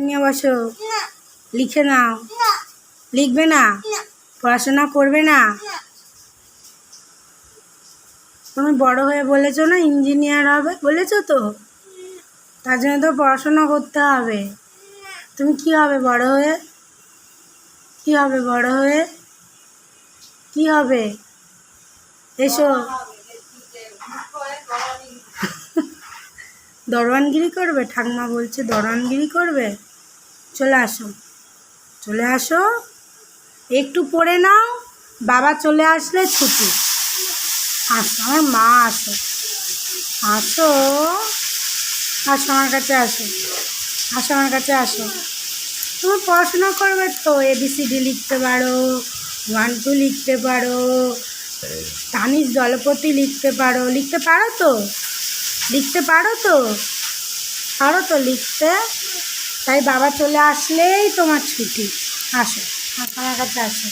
নিয়ে বসো, লিখে নাও। লিখবে না? পড়াশোনা করবে না? তুমি বড় হয়ে বলেছো না ইঞ্জিনিয়ার হবে, বলেছো তো? তার জন্য তো পড়াশোনা করতে হবে। তুমি কি হবে বড় হয়ে? কি হবে বড় হয়ে? কি হবে? এসো। দরওয়ানগিরি করবে? ঠাকুমা বলছে দরওয়ানগিরি করবে। চলে আসো, চলে আসো, একটু পড়ে নাও, বাবা চলে আসলে ছুটি। আসো, আমার মা আসো, আসো, আসো আমার কাছে, আসো, আসো আমার কাছে, আসো। তুমি পড়াশোনা করবে তো, ABCD লিখতে পারো, 1 2 লিখতে পারো, তানিশ দলপতি লিখতে পারো, লিখতে পারো তো? লিখতে পারো তো? পারো তো লিখতে? তাই বাবা চলে আসলেই তোমার ছুটি। আসো, আসো আমার কাছে, আসো।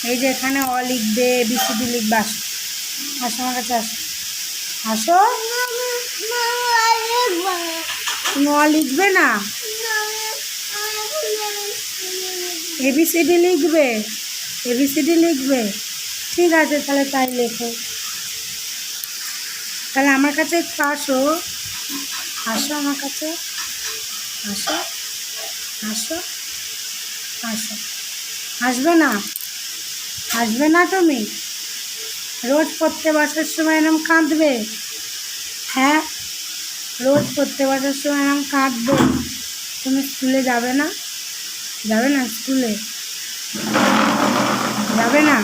এই যে এখানে লিখবে, ABCD লিখবে। আসো, আসো আমার কাছে, আসো, আসো। তুমি লিখবে না? ABCD লিখবে? ABCD লিখবে? ঠিক আছে, তাহলে তাই লেখো। তাহলে আমার কাছে একটু আসো, আসো আমার কাছে, আসো, আসো, আসো। আসবে না? আসবে না তুমি? রোজ পড়তে বসার সময় এরকম কাঁদবে? হ্যাঁ, রোজ পড়তে বসার সময় এরকম কাঁদবে? তুমি স্কুলে যাবে না? যাবে না স্কুলে? যাবে না?